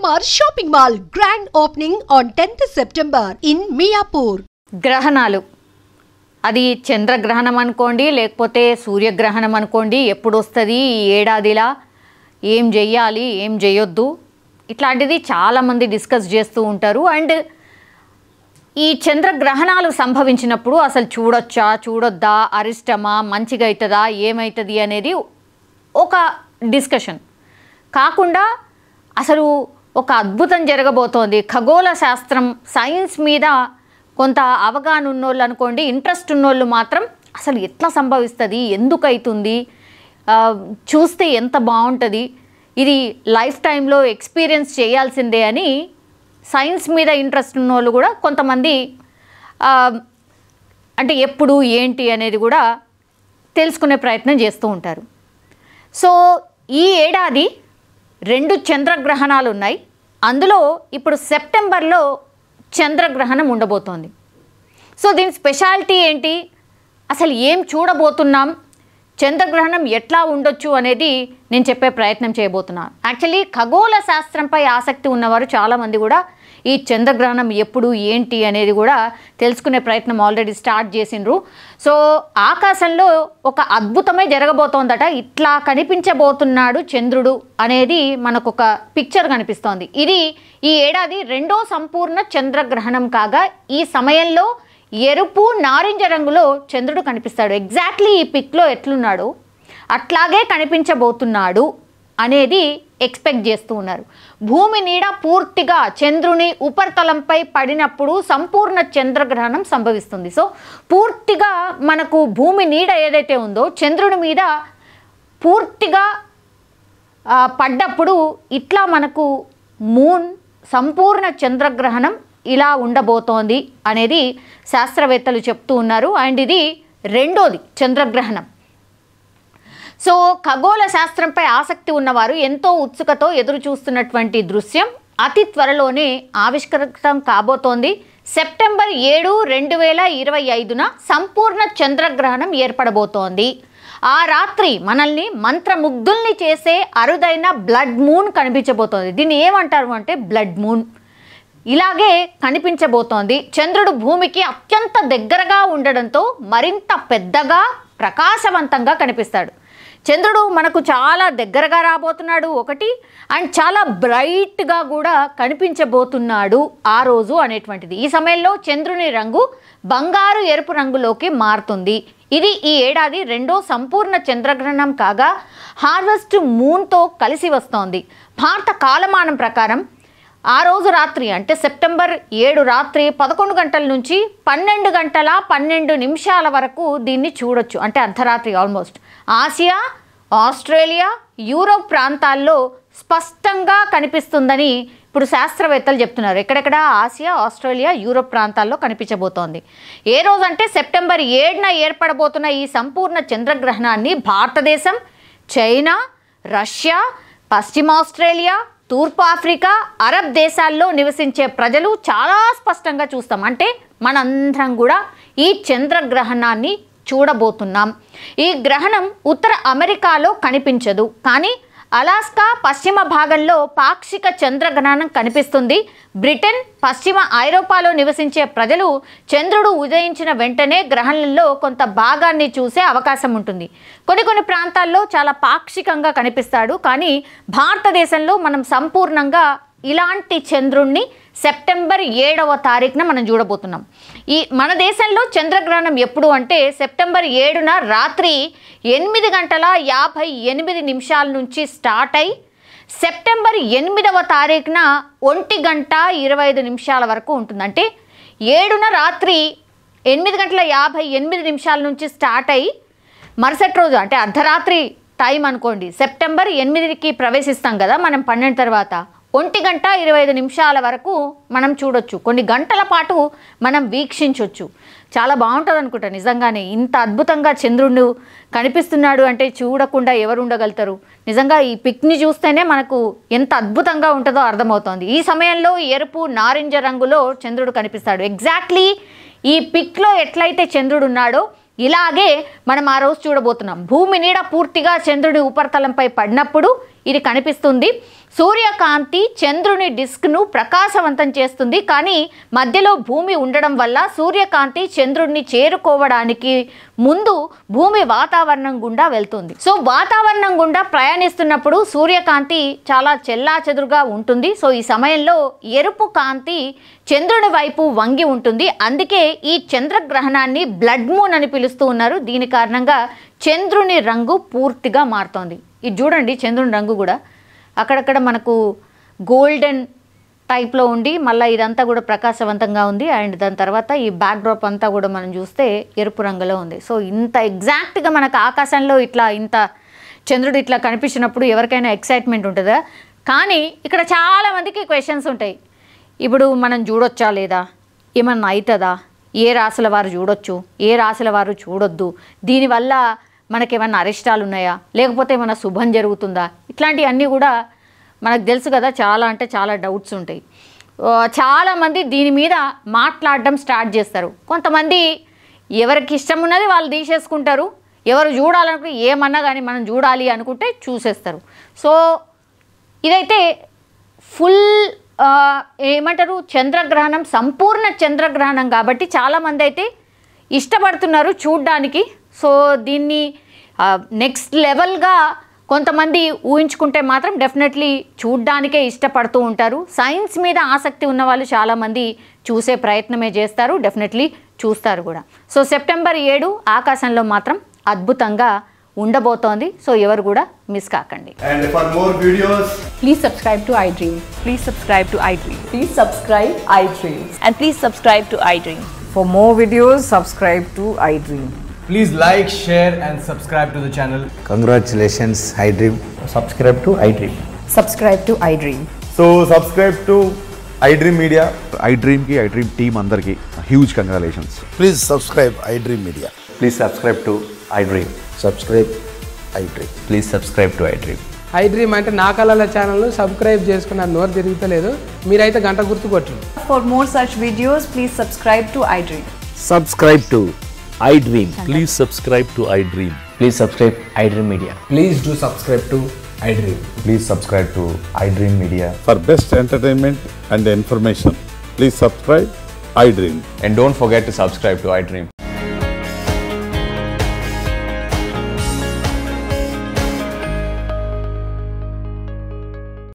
GMR Shopping Mall grand opening on 10th September in Miapur. గ్రహణాలు అది చంద్రగ్రహణం అనుకోండి లేకపోతే సూర్యగ్రహణం అనుకోండి ఎప్పుడు వస్తుంది ఈ ఏడాదిలా ఏం చేయాలి ఏం చేయొద్దు ఇట్లాంటిది చాలామంది డిస్కస్ చేస్తూ ఉంటారు. అండ్ ఈ చంద్రగ్రహణాలు సంభవించినప్పుడు అసలు చూడొచ్చా చూడొద్దా అరిష్టమా మంచిగా అవుతుందా ఏమవుతుంది అనేది ఒక డిస్కషన్ కాకుండా అసలు ఒక అద్భుతం జరగబోతోంది. ఖగోళ శాస్త్రం సైన్స్ మీద కొంత అవగాహన ఉన్నోళ్ళు అనుకోండి, ఇంట్రెస్ట్ ఉన్నోళ్ళు మాత్రం అసలు ఎట్లా సంభవిస్తుంది, ఎందుకు అవుతుంది, చూస్తే ఎంత బాగుంటుంది, ఇది లైఫ్ టైంలో ఎక్స్పీరియన్స్ చేయాల్సిందే అని సైన్స్ మీద ఇంట్రెస్ట్ ఉన్నోళ్ళు కూడా కొంతమంది అంటే ఎప్పుడు ఏంటి అనేది కూడా తెలుసుకునే ప్రయత్నం చేస్తూ ఉంటారు. సో ఈ ఏడాది 2 చంద్రగ్రహణాలు ఉన్నాయి. అందులో ఇప్పుడు సెప్టెంబర్లో చంద్రగ్రహణం ఉండబోతోంది. సో దీని స్పెషాలిటీ ఏంటి, అసలు ఏం చూడబోతున్నాం, చంద్రగ్రహణం ఎట్లా ఉండొచ్చు అనేది నేను చెప్పే ప్రయత్నం చేయబోతున్నాను. యాక్చువల్లీ ఖగోళ శాస్త్రంపై ఆసక్తి ఉన్నవారు చాలామంది కూడా ఈ చంద్రగ్రహణం ఎప్పుడు ఏంటి అనేది కూడా తెలుసుకునే ప్రయత్నం ఆల్రెడీ స్టార్ట్ చేసిండ్రు. సో ఆకాశంలో ఒక అద్భుతమే జరగబోతోందట, ఇట్లా కనిపించబోతున్నాడు చంద్రుడు అనేది మనకు ఒక పిక్చర్ కనిపిస్తోంది. ఇది ఈ ఏడాది 2వ సంపూర్ణ చంద్రగ్రహణం కాగా ఈ సమయంలో ఎరుపు నారింజ రంగులో చంద్రుడు కనిపిస్తాడు. ఎగ్జాక్ట్లీ ఈ పిక్లో ఎట్లున్నాడు అట్లాగే కనిపించబోతున్నాడు అనేది ఎక్స్పెక్ట్ చేస్తూ ఉన్నారు. భూమి నీడ పూర్తిగా చంద్రుని ఉపరితలంపై పడినప్పుడు సంపూర్ణ చంద్రగ్రహణం సంభవిస్తుంది. సో పూర్తిగా మనకు భూమి నీడ ఏదైతే ఉందో చంద్రుని మీద పూర్తిగా పడ్డప్పుడు ఇట్లా మనకు మూన్ సంపూర్ణ చంద్రగ్రహణం ఇలా ఉండబోతోంది అనేది శాస్త్రవేత్తలు చెప్తూ ఉన్నారు. అండ్ ఇది 2వది చంద్రగ్రహణం. సో ఖగోళ శాస్త్రంపై ఆసక్తి ఉన్నవారు ఎంతో ఉత్సుకతో ఎదురు చూస్తున్నటువంటి దృశ్యం అతి త్వరలోనే ఆవిష్కృతం కాబోతోంది. సెప్టెంబర్ 7, 2025న సంపూర్ణ చంద్రగ్రహణం ఏర్పడబోతోంది. ఆ రాత్రి మనల్ని మంత్రముగ్ధుల్ని చేసే అరుదైన బ్లడ్ మూన్ కనిపించబోతోంది. దీన్ని ఏమంటారు అంటే బ్లడ్ మూన్. ఇలాగే కనిపించబోతోంది. చంద్రుడు భూమికి అత్యంత దగ్గరగా ఉండడంతో మరింత పెద్దగా ప్రకాశవంతంగా కనిపిస్తాడు. చంద్రుడు మనకు చాలా దగ్గరగా రాబోతున్నాడు ఒకటి, అండ్ చాలా బ్రైట్గా కూడా కనిపించబోతున్నాడు ఆ రోజు అనేటువంటిది. ఈ సమయంలో చంద్రుని రంగు బంగారు ఎరుపు రంగులోకి మారుతుంది. ఇది ఈ ఏడాది 2వ సంపూర్ణ చంద్రగ్రహణం కాగా హార్వెస్ట్ మూన్తో కలిసి వస్తోంది. భారత కాలమానం ప్రకారం ఆ రోజు రాత్రి అంటే సెప్టెంబర్ 7 రాత్రి 11 గంటల నుంచి 12 గంటల 12 నిమిషాల వరకు దీన్ని చూడొచ్చు. అంటే అర్ధరాత్రి ఆల్మోస్ట్ ఆసియా, ఆస్ట్రేలియా, యూరోప్ ప్రాంతాల్లో స్పష్టంగా కనిపిస్తుందని ఇప్పుడు శాస్త్రవేత్తలు చెప్తున్నారు. ఎక్కడెక్కడ ఆసియా, ఆస్ట్రేలియా, యూరోప్ ప్రాంతాల్లో కనిపించబోతోంది. ఏ రోజు అంటే సెప్టెంబర్ 7న ఏర్పడబోతున్న ఈ సంపూర్ణ చంద్రగ్రహణాన్ని భారతదేశం, చైనా, రష్యా, పశ్చిమ ఆస్ట్రేలియా, తూర్పు ఆఫ్రికా, అరబ్ దేశాల్లో నివసించే ప్రజలు చాలా స్పష్టంగా చూస్తాం. అంటే మనందరం కూడా ఈ చంద్రగ్రహణాన్ని చూడబోతున్నాం. ఈ గ్రహణం ఉత్తర అమెరికాలో కనిపించదు, కానీ అలాస్కా పశ్చిమ భాగంలో పాక్షిక చంద్రగ్రహణం కనిపిస్తుంది. బ్రిటన్, పశ్చిమ ఐరోపాలో నివసించే ప్రజలు చంద్రుడు ఉదయించిన వెంటనే గ్రహణంలో కొంత భాగాన్ని చూసే అవకాశం ఉంటుంది. కొన్ని ప్రాంతాల్లో చాలా పాక్షికంగా కనిపిస్తాడు, కానీ భారతదేశంలో మనం సంపూర్ణంగా ఇలాంటి చంద్రుణ్ణి సెప్టెంబర్ 7వ తారీఖున మనం చూడబోతున్నాం. ఈ మన దేశంలో చంద్రగ్రహణం ఎప్పుడు అంటే సెప్టెంబర్ 7న రాత్రి 8 గంటల 58 నిమిషాల నుంచి స్టార్ట్ అయి సెప్టెంబర్ 8వ తారీఖున 1 గంట 25 నిమిషాల వరకు ఉంటుంది. అంటే 7న రాత్రి 8 గంటల 58 నిమిషాల నుంచి స్టార్ట్ అయ్యి మరుసటి రోజు అంటే అర్ధరాత్రి టైం అనుకోండి, సెప్టెంబర్ 8కి ప్రవేశిస్తాం కదా మనం 12 తర్వాత 1 గంట 25 నిమిషాల వరకు మనం చూడొచ్చు. కొన్ని గంటల పాటు మనం వీక్షించవచ్చు. చాలా బాగుంటుంది అనుకుంటా నిజంగానే. ఇంత అద్భుతంగా చంద్రుడు కనిపిస్తున్నాడు అంటే చూడకుండా ఎవరు ఉండగలుగుతారు? నిజంగా ఈ పిక్ని చూస్తేనే మనకు ఎంత అద్భుతంగా ఉంటుందో అర్థమవుతోంది. ఈ సమయంలో ఎరుపు నారింజ రంగులో చంద్రుడు కనిపిస్తాడు. ఎగ్జాక్ట్లీ ఈ పిక్లో ఎట్లయితే చంద్రుడు ఉన్నాడో ఇలాగే మనం ఆ రోజు చూడబోతున్నాం. భూమి నీడ పూర్తిగా చంద్రుడి ఉపరితలంపై పడినప్పుడు ఇది కనిపిస్తుంది. సూర్యకాంతి చంద్రుని డిస్క్ను ప్రకాశవంతం చేస్తుంది, కానీ మధ్యలో భూమి ఉండడం వల్ల సూర్యకాంతి చంద్రుడిని చేరుకోవడానికి ముందు భూమి వాతావరణం గుండా వెళ్తుంది. సో వాతావరణం గుండా ప్రయాణిస్తున్నప్పుడు సూర్యకాంతి చాలా చెల్లాచెదురుగా ఉంటుంది. సో ఈ సమయంలో ఎరుపు కాంతి చంద్రుడి వైపు వంగి ఉంటుంది. అందుకే ఈ చంద్రగ్రహణాన్ని బ్లడ్ మూన్ అని పిలుస్తూ ఉన్నారు. దీని కారణంగా చంద్రుని రంగు పూర్తిగా మారుతోంది. ఇది చూడండి, చంద్రుని రంగు కూడా అక్కడక్కడ మనకు గోల్డెన్ టైప్లో ఉండి మళ్ళీ ఇదంతా కూడా ప్రకాశవంతంగా ఉంది. అండ్ దాని తర్వాత ఈ బ్యాక్డ్రాప్ అంతా కూడా మనం చూస్తే ఎరుపు రంగులో ఉంది. సో ఇంత ఎగ్జాక్ట్గా మనకు ఆకాశంలో ఇట్లా ఇంత చంద్రుడు ఇట్లా కనిపించినప్పుడు ఎవరికైనా ఎక్సైట్మెంట్ ఉంటుందా? కానీ ఇక్కడ చాలామందికి క్వశ్చన్స్ ఉంటాయి. ఇప్పుడు మనం చూడొచ్చా లేదా, ఏమన్నా అవుతుందా, ఏ రాశుల వారు చూడొచ్చు, ఏ రాశుల వారు చూడొద్దు, దీనివల్ల మనకేమన్నా అరిష్టాలు ఉన్నాయా, లేకపోతే ఏమైనా శుభం జరుగుతుందా, ఇట్లాంటివన్నీ కూడా మనకు తెలుసు కదా. చాలా అంటే చాలా డౌట్స్ ఉంటాయి. చాలామంది దీని మీద మాట్లాడడం స్టార్ట్ చేస్తారు. కొంతమంది ఎవరికి ఇష్టం ఉన్నది వాళ్ళు తీసేసుకుంటారు. ఎవరు చూడాలనుకుంటే ఏమన్నా కానీ మనం చూడాలి అనుకుంటే చూసేస్తారు. సో ఇదైతే ఫుల్ ఏమంటారు చంద్రగ్రహణం, సంపూర్ణ చంద్రగ్రహణం కాబట్టి చాలామంది అయితే ఇష్టపడుతున్నారు చూడ్డానికి. సో దీన్ని నెక్స్ట్ లెవెల్గా కొంతమంది ఊహించుకుంటే మాత్రం డెఫినెట్లీ చూడ్డానికే ఇష్టపడుతూ ఉంటారు. సైన్స్ మీద ఆసక్తి ఉన్న వాళ్ళు చాలామంది చూసే ప్రయత్నమే చేస్తారు, డెఫినెట్లీ చూస్తారు కూడా. సో సెప్టెంబర్ 7 ఆకాశంలో మాత్రం అద్భుతంగా ఉండబోతోంది. సో ఎవరు కూడా మిస్ కాకండి. And for more videos, Please subscribe to iDream. Please subscribe to iDream. Please subscribe iDream. And please subscribe to iDream. For more videos, subscribe to iDream. please like, share and subscribe to the channel. Congratulations, iDream. Subscribe to iDream. Subscribe to iDream. So subscribe to iDream Media. iDream ki iDream team andarki huge congratulations. Please subscribe iDream Media. Please subscribe to iDream. Subscribe iDream. Please subscribe to iDream. iDream అంటే నా కళల ఛానల్ను subscribe చేసుకున్నారు, నోరు తిరుగుతలేదు. మీరైతే గంట గుర్తు కొట్టండి. For more such videos, please subscribe to iDream. Subscribe to iDream. Please subscribe to iDream. Please subscribe iDream Media. Please do subscribe to iDream. Please subscribe to iDream Media. For best entertainment and information, please subscribe iDream. And don't forget to subscribe to iDream.